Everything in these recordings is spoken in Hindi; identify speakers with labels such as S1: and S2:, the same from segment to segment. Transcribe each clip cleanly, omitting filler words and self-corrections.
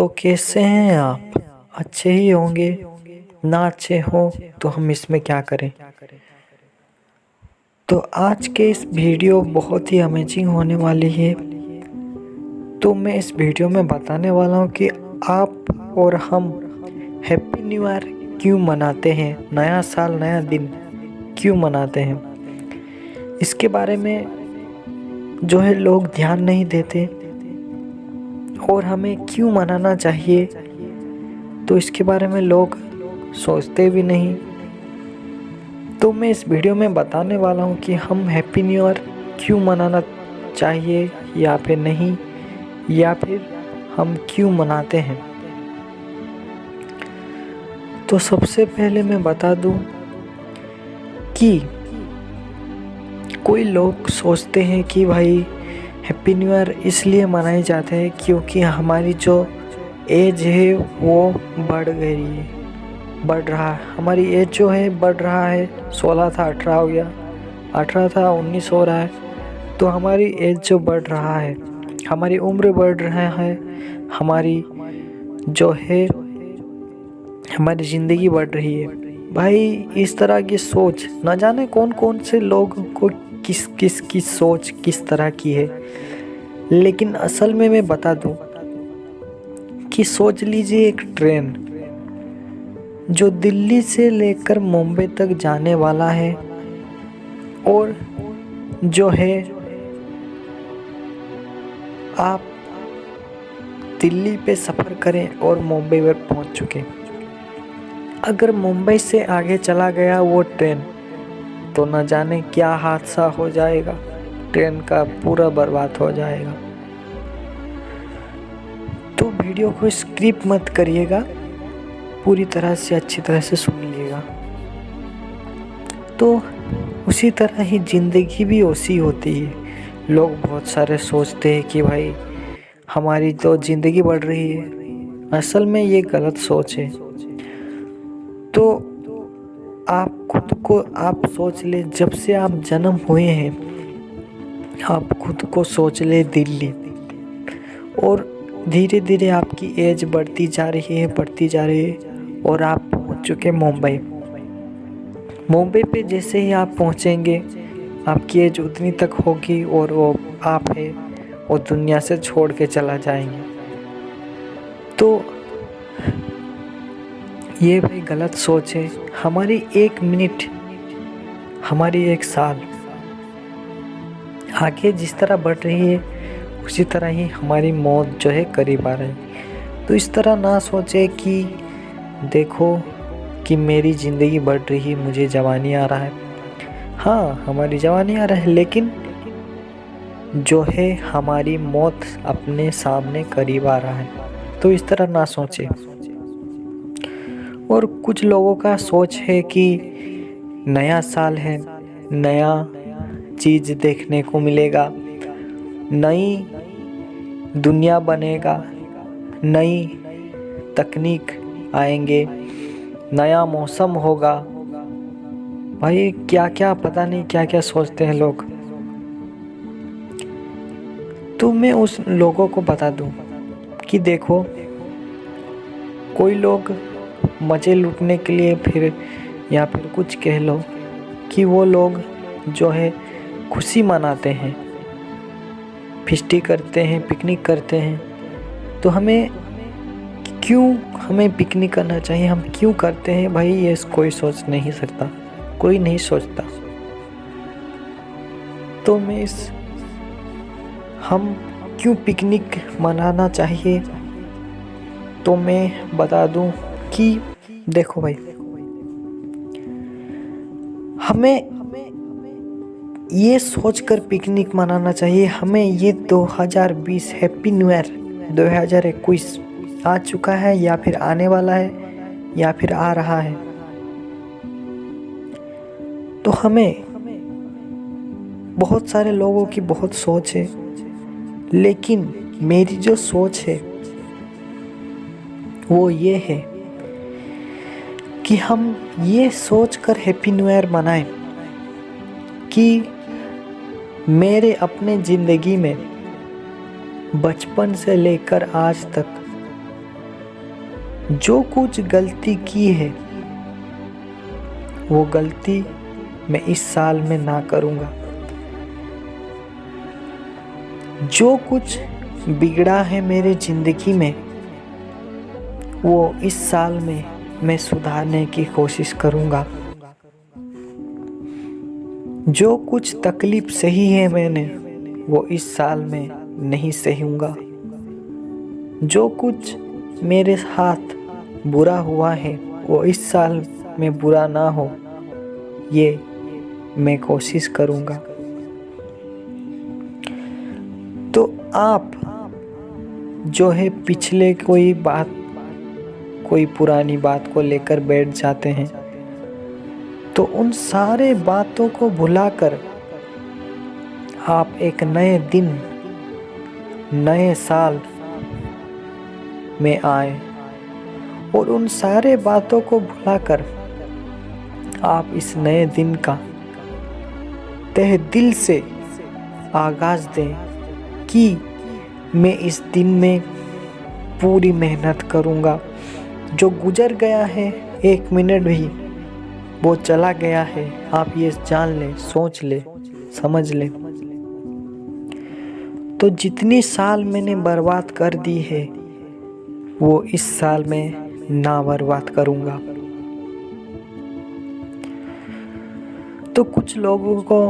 S1: तो कैसे हैं आप? अच्छे ही होंगे। ना अच्छे हो तो हम इसमें क्या करें। तो आज के इस वीडियो बहुत ही अमेजिंग होने वाली है। तो मैं इस वीडियो में बताने वाला हूँ कि आप और हम हैप्पी न्यू ईयर क्यों मनाते हैं, नया साल नया दिन क्यों मनाते हैं। इसके बारे में जो है लोग ध्यान नहीं देते और हमें क्यों मनाना चाहिए तो इसके बारे में लोग सोचते भी नहीं। तो मैं इस वीडियो में बताने वाला हूँ कि हम हैप्पी न्यू ईयर क्यों मनाना चाहिए या फिर नहीं, या फिर हम क्यों मनाते हैं। तो सबसे पहले मैं बता दूं कि कोई लोग सोचते हैं कि भाई हैप्पी न्यू ईयर इसलिए मनाए जाते हैं क्योंकि हमारी जो एज है वो बढ़ रहा है। हमारी एज जो है बढ़ रहा है। 16 था 18 हो गया, 18 था 19 हो रहा है। तो हमारी एज जो बढ़ रहा है, हमारी उम्र बढ़ रहा है, हमारी जो है हमारी ज़िंदगी बढ़ रही है। भाई इस तरह की सोच न जाने कौन कौन से लोगों को किस किस की सोच किस तरह की है। लेकिन असल में मैं बता दूं कि सोच लीजिए एक ट्रेन जो दिल्ली से लेकर मुंबई तक जाने वाला है और जो है आप दिल्ली पे सफ़र करें और मुंबई में पहुंच चुके। अगर मुंबई से आगे चला गया वो ट्रेन तो न जाने क्या हादसा हो जाएगा, ट्रेन का पूरा बर्बाद हो जाएगा। तो वीडियो को स्किप मत करिएगा, पूरी तरह से अच्छी तरह से सुन लीजिएगा। तो उसी तरह ही ज़िंदगी भी वैसी होती है। लोग बहुत सारे सोचते हैं कि भाई हमारी तो ज़िंदगी बढ़ रही है। असल में ये गलत सोच है। तो आप सोच ले, जब से आप जन्म हुए हैं आप खुद को सोच ले दिल्ली, और धीरे धीरे आपकी एज बढ़ती जा रही है और आप पहुंच चुके मुंबई। मुंबई पे जैसे ही आप पहुंचेंगे आपकी एज उतनी तक होगी और वो आप है वो दुनिया से छोड़ के चला जाएंगे। तो ये भाई गलत सोच है। हमारी एक मिनट, हमारी एक साल आगे जिस तरह बढ़ रही है उसी तरह ही हमारी मौत जो है करीब आ रही है। तो इस तरह ना सोचे कि देखो कि मेरी ज़िंदगी बढ़ रही है, मुझे जवानी आ रहा है। हाँ हमारी जवानी आ रहा है, लेकिन जो है हमारी मौत अपने सामने करीब आ रहा है। तो इस तरह ना सोचे। और कुछ लोगों का सोच है कि नया साल है, नया चीज़ देखने को मिलेगा, नई दुनिया बनेगा, नई तकनीक आएंगे, नया मौसम होगा। भाई क्या क्या पता नहीं क्या क्या सोचते हैं लोग। तो मैं उस लोगों को बता दूं कि देखो, कोई लोग मज़े लूटने के लिए फिर या फिर कुछ कह लो कि वो लोग जो है खुशी मनाते हैं, फेस्टी करते हैं, पिकनिक करते हैं। तो हमें पिकनिक करना चाहिए, हम क्यों करते हैं भाई, ये कोई सोच नहीं सकता, कोई नहीं सोचता। तो हम क्यों पिकनिक मनाना चाहिए तो मैं बता दूं कि देखो भाई, हमें ये सोचकर पिकनिक मनाना चाहिए, हमें ये 2020 हैप्पी न्यू ईयर 2021 आ चुका है या फिर आने वाला है या फिर आ रहा है। तो हमें बहुत सारे लोगों की बहुत सोच है, लेकिन मेरी जो सोच है वो ये है कि हम ये सोचकर हैप्पी न्यू ईयर मनाएं कि मेरे अपने ज़िंदगी में बचपन से लेकर आज तक जो कुछ गलती की है वो गलती मैं इस साल में ना करूँगा। जो कुछ बिगड़ा है मेरे ज़िंदगी में वो इस साल में मैं सुधारने की कोशिश करूँगा। जो कुछ तकलीफ़ सही है मैंने वो इस साल में नहीं सहूँगा। जो कुछ मेरे साथ बुरा हुआ है वो इस साल में बुरा ना हो, ये मैं कोशिश करूँगा। तो आप जो है पिछले कोई पुरानी बात को लेकर बैठ जाते हैं, तो उन सारे बातों को भुलाकर आप एक नए दिन, नए साल में आए और उन सारे बातों को भुलाकर आप इस नए दिन का तहे दिल से आगाज़ दें कि मैं इस दिन में पूरी मेहनत करूँगा। जो गुजर गया है 1 मिनट भी वो चला गया है, आप ये जान लें, सोच लें, समझ लें। तो जितनी साल मैंने बर्बाद कर दी है वो इस साल में ना बर्बाद करूँगा। तो कुछ लोगों को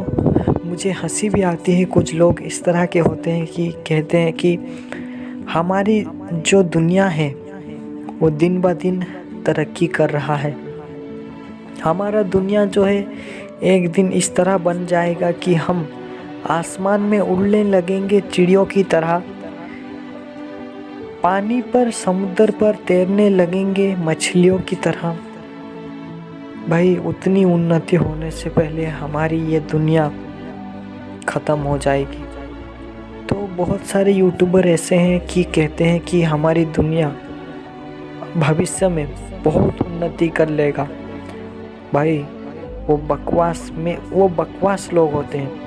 S1: मुझे हंसी भी आती है। कुछ लोग इस तरह के होते हैं कि कहते हैं कि हमारी जो दुनिया है वो दिन ब दिन तरक्की कर रहा है। हमारा दुनिया जो है एक दिन इस तरह बन जाएगा कि हम आसमान में उड़ने लगेंगे चिड़ियों की तरह, पानी पर, समुद्र पर तैरने लगेंगे मछलियों की तरह। भाई उतनी उन्नति होने से पहले हमारी ये दुनिया ख़त्म हो जाएगी। तो बहुत सारे यूट्यूबर ऐसे हैं कि कहते हैं कि हमारी दुनिया भविष्य में बहुत उन्नति कर लेगा। भाई वो बकवास लोग होते हैं।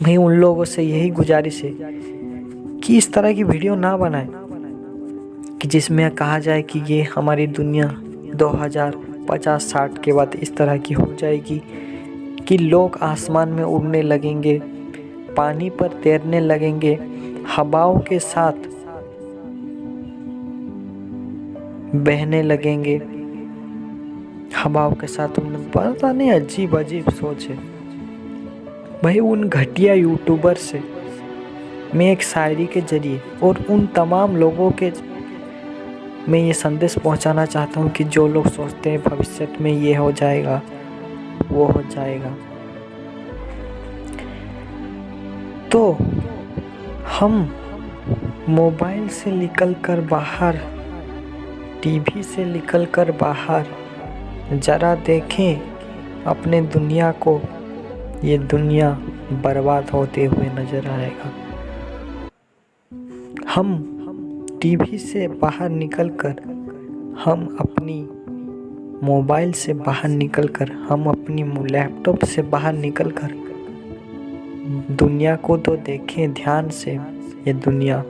S1: मैं उन लोगों से यही गुजारिश है कि इस तरह की वीडियो ना बनाएं कि जिसमें कहा जाए कि ये हमारी दुनिया 2050-60 के बाद इस तरह की हो जाएगी कि लोग आसमान में उड़ने लगेंगे, पानी पर तैरने लगेंगे, हवाओं के साथ बहने लगेंगे, हवाओं के साथ उड़ने। पता नहीं, अजीब अजीब सोच है। भाई उन घटिया यूट्यूबर से मैं एक शायरी के जरिए और उन तमाम लोगों के मैं ये संदेश पहुंचाना चाहता हूं कि जो लोग सोचते हैं भविष्य में ये हो जाएगा, वो हो जाएगा, तो हम मोबाइल से निकलकर बाहर, टीवी से निकलकर बाहर ज़रा देखें अपने दुनिया को। ये दुनिया बर्बाद होते हुए नज़र आएगा। हम टीवी से बाहर निकलकर, हम अपनी मोबाइल से बाहर निकलकर, हम अपनी लैपटॉप से बाहर निकलकर दुनिया को तो देखें ध्यान से। ये दुनिया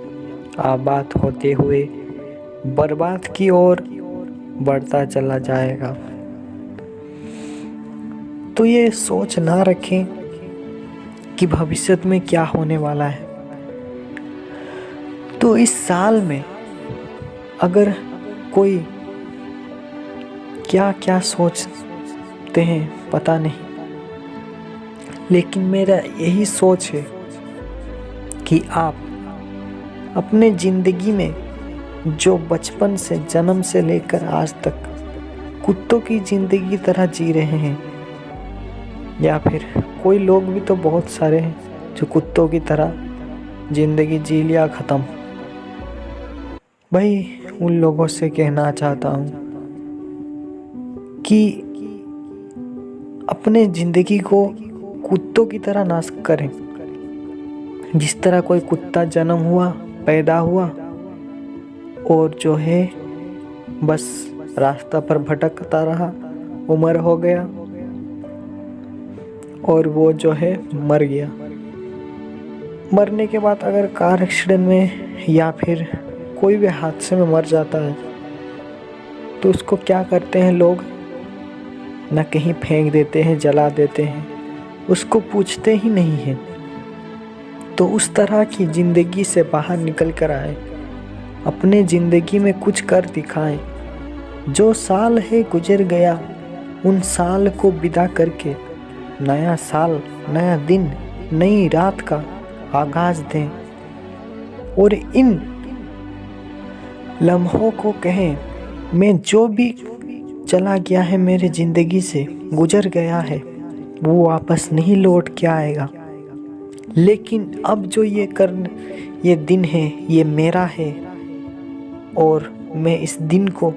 S1: आबाद होते हुए बर्बाद की ओर बढ़ता चला जाएगा। तो ये सोच ना रखें कि भविष्य में क्या होने वाला है। तो इस साल में अगर कोई क्या क्या सोचते हैं पता नहीं, लेकिन मेरा यही सोच है कि आप अपने ज़िंदगी में जो बचपन से, जन्म से लेकर आज तक कुत्तों की ज़िंदगी तरह जी रहे हैं, या फिर कोई लोग भी तो बहुत सारे हैं जो कुत्तों की तरह ज़िंदगी जी लिया, ख़त्म। भाई उन लोगों से कहना चाहता हूँ कि अपने ज़िंदगी को कुत्तों की तरह ना करें। जिस तरह कोई कुत्ता जन्म हुआ, पैदा हुआ और जो है बस रास्ता पर भटकता रहा, उम्र हो गया और वो जो है मर गया। मरने के बाद अगर कार एक्सीडेंट में या फिर कोई भी हादसे में मर जाता है तो उसको क्या करते हैं लोग, न कहीं फेंक देते हैं, जला देते हैं, उसको पूछते ही नहीं हैं। तो उस तरह की ज़िंदगी से बाहर निकल कर आए, अपने ज़िंदगी में कुछ कर दिखाएं। जो साल है गुजर गया, उन साल को विदा करके नया साल, नया दिन, नई रात का आगाज़ दें। और इन लम्हों को कहें, मैं जो भी चला गया है मेरे ज़िंदगी से, गुजर गया है, वो वापस नहीं लौट के आएगा। लेकिन अब जो ये दिन है, ये मेरा है और मैं इस दिन को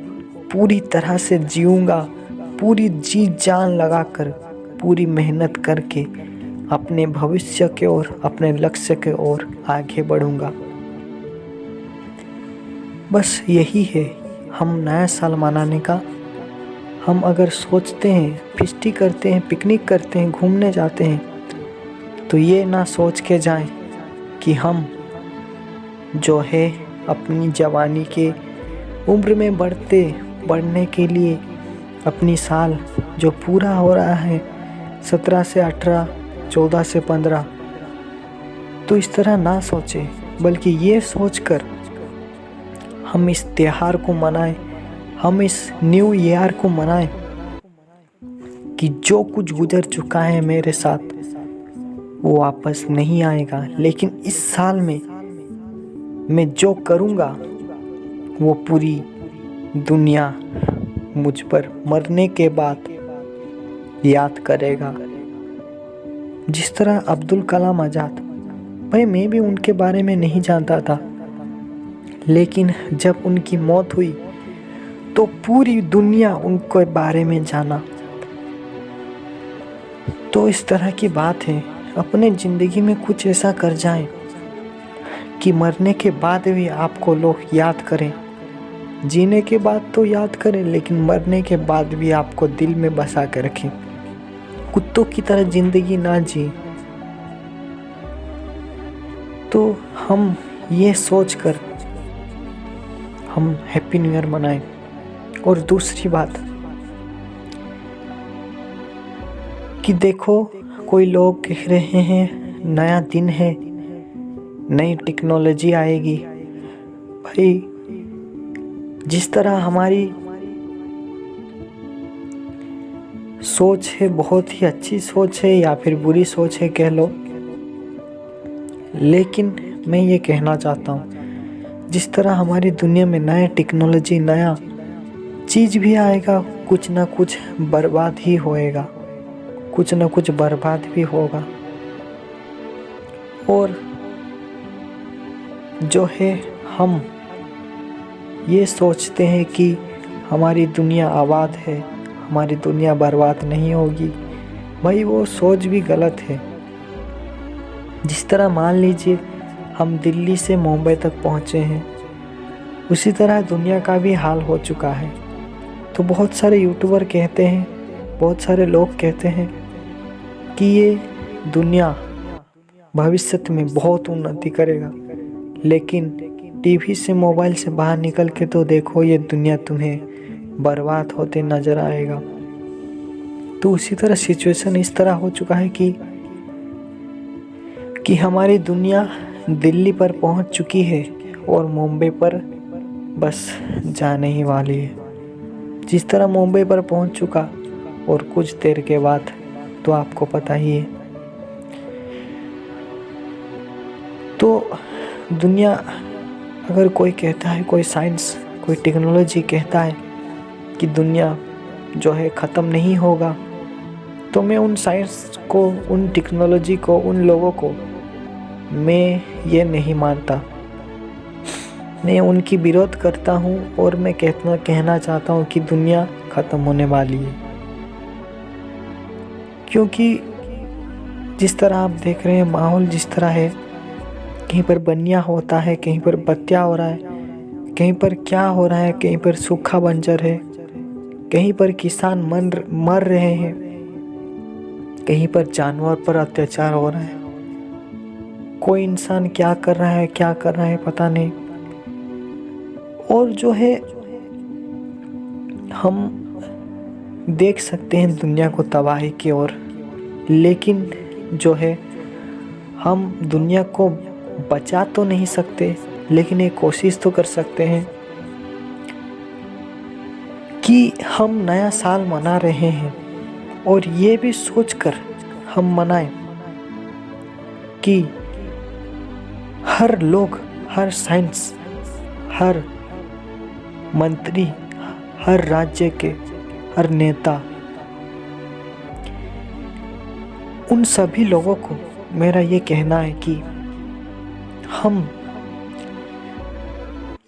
S1: पूरी तरह से जीऊँगा, पूरी जी जान लगाकर, पूरी मेहनत करके अपने भविष्य के ओर, अपने लक्ष्य के ओर आगे बढ़ूँगा। बस यही है हम नया साल मनाने का। हम अगर सोचते हैं, फेस्टी करते हैं, पिकनिक करते हैं, घूमने जाते हैं, तो ये ना सोच के जाएं कि हम जो है अपनी जवानी के उम्र में बढ़ने के लिए अपनी साल जो पूरा हो रहा है 17 से 18, 14 से 15, तो इस तरह ना सोचें, बल्कि ये सोचकर हम इस त्योहार को मनाएं, हम इस न्यू ईयर को मनाएं कि जो कुछ गुजर चुका है मेरे साथ वो वापस नहीं आएगा। लेकिन इस साल में मैं जो करूँगा वो पूरी दुनिया मुझ पर मरने के बाद याद करेगा। जिस तरह अब्दुल कलाम आज़ाद, भाई मैं भी उनके बारे में नहीं जानता था, लेकिन जब उनकी मौत हुई तो पूरी दुनिया उनके बारे में जाना। तो इस तरह की बात है, अपने ज़िंदगी में कुछ ऐसा कर जाएं कि मरने के बाद भी आपको लोग याद करें। जीने के बाद तो याद करें, लेकिन मरने के बाद भी आपको दिल में बसा कर रखें। कुत्तों की तरह ज़िंदगी ना जी। तो हम ये सोच कर हम हैप्पी न्यू ईयर मनाएं। और दूसरी बात कि देखो, कोई लोग कह रहे हैं नया दिन है, नई टेक्नोलॉजी आएगी। भाई जिस तरह हमारी सोच है, बहुत ही अच्छी सोच है या फिर बुरी सोच है कह लो, लेकिन मैं ये कहना चाहता हूँ जिस तरह हमारी दुनिया में नया टेक्नोलॉजी, नया चीज़ भी आएगा, कुछ ना कुछ बर्बाद ही होएगा, कुछ ना कुछ बर्बाद भी होगा। और जो है हम ये सोचते हैं कि हमारी दुनिया आबाद है, हमारी दुनिया बर्बाद नहीं होगी। भाई वो सोच भी गलत है। जिस तरह मान लीजिए हम दिल्ली से मुंबई तक पहुँचे हैं, उसी तरह दुनिया का भी हाल हो चुका है। तो बहुत सारे यूट्यूबर कहते हैं, बहुत सारे लोग कहते हैं कि ये दुनिया भविष्य में बहुत उन्नति करेगा, लेकिन टीवी से, मोबाइल से बाहर निकल के तो देखो, ये दुनिया तुम्हें बर्बाद होते नज़र आएगा। तो उसी तरह सिचुएशन इस तरह हो चुका है कि हमारी दुनिया दिल्ली पर पहुंच चुकी है और मुंबई पर बस जाने ही वाली है। जिस तरह मुंबई पर पहुंच चुका और कुछ देर के बाद तो आपको पता ही है। तो दुनिया, अगर कोई कहता है, कोई साइंस, कोई टेक्नोलॉजी कहता है कि दुनिया जो है ख़त्म नहीं होगा, तो मैं उन साइंस को, उन टेक्नोलॉजी को, उन लोगों को मैं ये नहीं मानता। मैं उनकी विरोध करता हूँ और मैं कहना चाहता हूँ कि दुनिया ख़त्म होने वाली है। क्योंकि जिस तरह आप देख रहे हैं, माहौल जिस तरह है, कहीं पर बनिया होता है, कहीं पर बत्तियाँ हो रहा है, कहीं पर क्या हो रहा है, कहीं पर सूखा बंजर है, कहीं पर किसान मर रहे हैं, कहीं पर जानवर पर अत्याचार हो रहा है। कोई इंसान क्या कर रहा है पता नहीं। और जो है हम देख सकते हैं दुनिया को तबाही की ओर, लेकिन जो है हम दुनिया को बचा तो नहीं सकते, लेकिन एक कोशिश तो कर सकते हैं कि हम नया साल मना रहे हैं और ये भी सोचकर हम मनाएं कि हर लोग, हर साइंस, हर मंत्री, हर राज्य के हर नेता, उन सभी लोगों को मेरा ये कहना है कि हम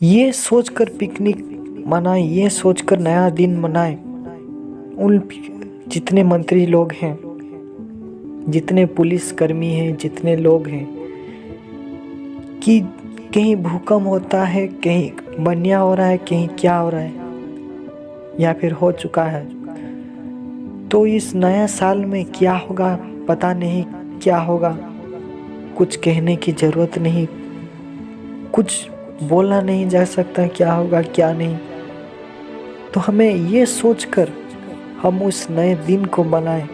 S1: ये सोचकर पिकनिक मनाएं, ये सोचकर नया दिन मनाएं। उन जितने मंत्री लोग हैं, जितने पुलिसकर्मी हैं, जितने लोग हैं, कि कहीं भूकंप होता है, कहीं बन्या हो रहा है, कहीं क्या हो रहा है या फिर हो चुका है, तो इस नया साल में क्या होगा पता नहीं, क्या होगा कुछ कहने की ज़रूरत नहीं, कुछ बोला नहीं जा सकता क्या होगा क्या नहीं। तो हमें ये सोचकर हम उस नए दिन को मनाएं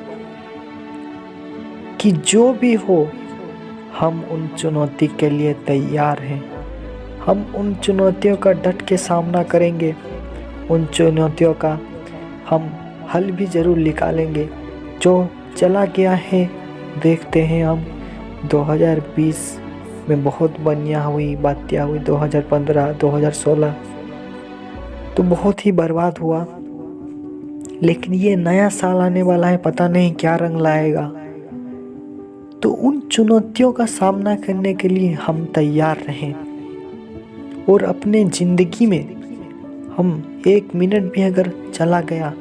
S1: कि जो भी हो हम उन चुनौती के लिए तैयार हैं। हम उन चुनौतियों का डट के सामना करेंगे, उन चुनौतियों का हम हल भी ज़रूर निकालेंगे। जो चला गया है देखते हैं हम, 2020 में बहुत बनिया हुई, बातियाँ हुई, 2015, 2016 तो बहुत ही बर्बाद हुआ। लेकिन ये नया साल आने वाला है, पता नहीं क्या रंग लाएगा। तो उन चुनौतियों का सामना करने के लिए हम तैयार रहें और अपने ज़िंदगी में हम 1 मिनट भी अगर चला गया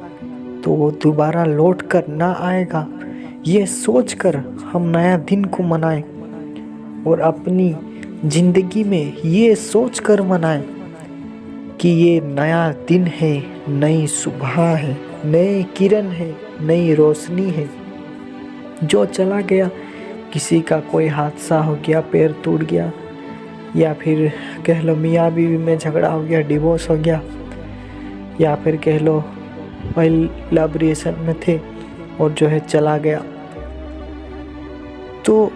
S1: तो वो दोबारा लौट कर ना आएगा, ये सोचकर हम नया दिन को मनाएं और अपनी ज़िंदगी में ये सोचकर मनाएं कि ये नया दिन है, नई सुबह है, नई किरण है, नई रोशनी है। जो चला गया, किसी का कोई हादसा हो गया, पैर टूट गया, या फिर कह लो मियाँ बीवी में झगड़ा हो गया, डिवोर्स हो गया, या फिर कह लो वही लव रिलेशन में थे और जो है चला गया, तो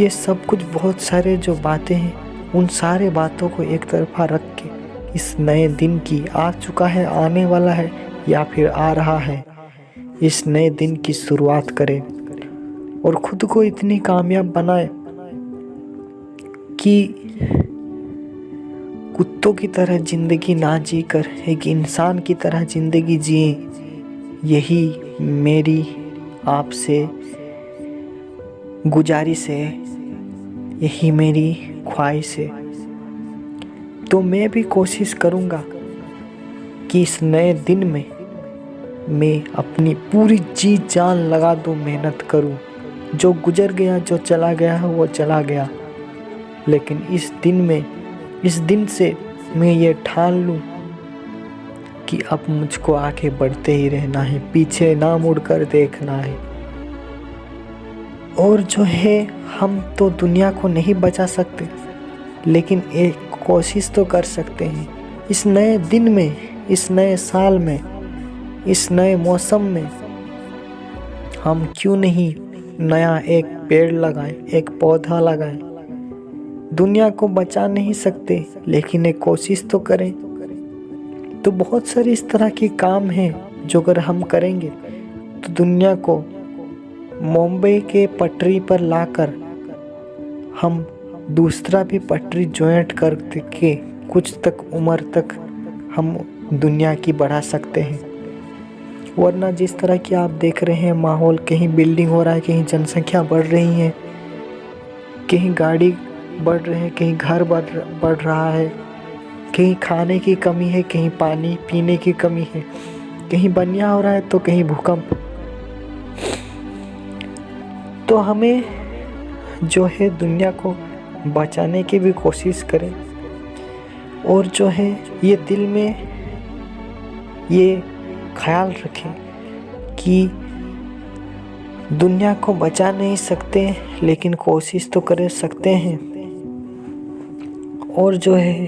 S1: ये सब कुछ बहुत सारे जो बातें हैं, उन सारे बातों को एक तरफा रख के इस नए दिन की, आ चुका है, आने वाला है या फिर आ रहा है, इस नए दिन की शुरुआत करें और खुद को इतनी कामयाब बनाए कि कुत्तों की तरह ज़िंदगी ना जीकर एक इंसान की तरह ज़िंदगी जिए। यही मेरी आपसे गुजारिश है, यही मेरी ख्वाहिश है। तो मैं भी कोशिश करूँगा कि इस नए दिन में मैं अपनी पूरी जी जान लगा दूँ, मेहनत करूँ। जो गुजर गया, जो चला गया है वो चला गया, लेकिन इस दिन में, इस दिन से मैं ये ठान लूँ कि अब मुझको आगे बढ़ते ही रहना है, पीछे ना मुड़कर देखना है। और जो है हम तो दुनिया को नहीं बचा सकते, लेकिन एक कोशिश तो कर सकते हैं। इस नए दिन में, इस नए साल में, इस नए मौसम में हम क्यों नहीं नया एक पेड़ लगाएं, एक पौधा लगाएं। दुनिया को बचा नहीं सकते, लेकिन एक कोशिश तो करें। तो बहुत सारे इस तरह के काम हैं जो अगर हम करेंगे तो दुनिया को मुंबई के पटरी पर लाकर हम दूसरा भी पटरी ज्वाइंट करके कुछ तक उम्र तक हम दुनिया की बढ़ा सकते हैं। वरना जिस तरह की आप देख रहे हैं माहौल, कहीं बिल्डिंग हो रहा है, कहीं जनसंख्या बढ़ रही है, कहीं गाड़ी बढ़ रहे हैं, कहीं घर बढ़ रहा है, कहीं खाने की कमी है, कहीं पानी पीने की कमी है, कहीं बन्या हो रहा है तो कहीं भूकंप। तो हमें जो है दुनिया को बचाने की भी कोशिश करें और जो है ये दिल में ये ख्याल रखें कि दुनिया को बचा नहीं सकते, लेकिन कोशिश तो कर सकते हैं। और जो है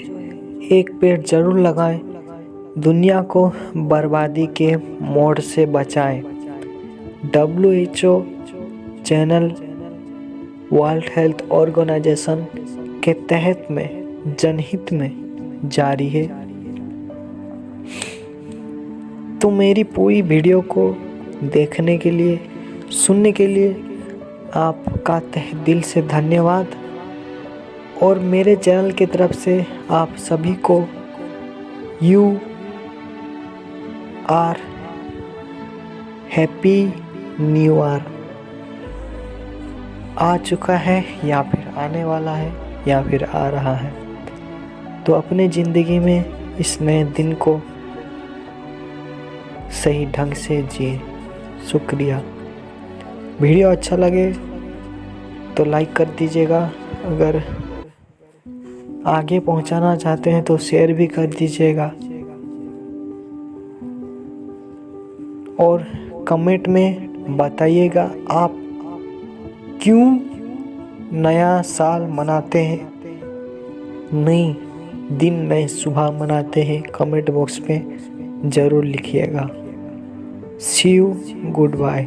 S1: एक पेड़ ज़रूर लगाएं दुनिया को बर्बादी के मोड़ से बचाएं। WHO channel World Health Organization के तहत में जनहित में जारी है। तो मेरी पूरी वीडियो को देखने के लिए, सुनने के लिए आपका तहे दिल से धन्यवाद। और मेरे चैनल की तरफ से आप सभी को you are happy new year. आ चुका है या फिर आने वाला है या फिर आ रहा है, तो अपने ज़िंदगी में इस नए दिन को सही ढंग से जिए। शुक्रिया। वीडियो अच्छा लगे तो लाइक कर दीजिएगा, अगर आगे पहुंचाना चाहते हैं तो शेयर भी कर दीजिएगा, और कमेंट में बताइएगा आप क्यों नया साल मनाते हैं, नई दिन नए सुबह मनाते हैं। कमेंट बॉक्स में ज़रूर लिखिएगा। सी यू, गुड बाय।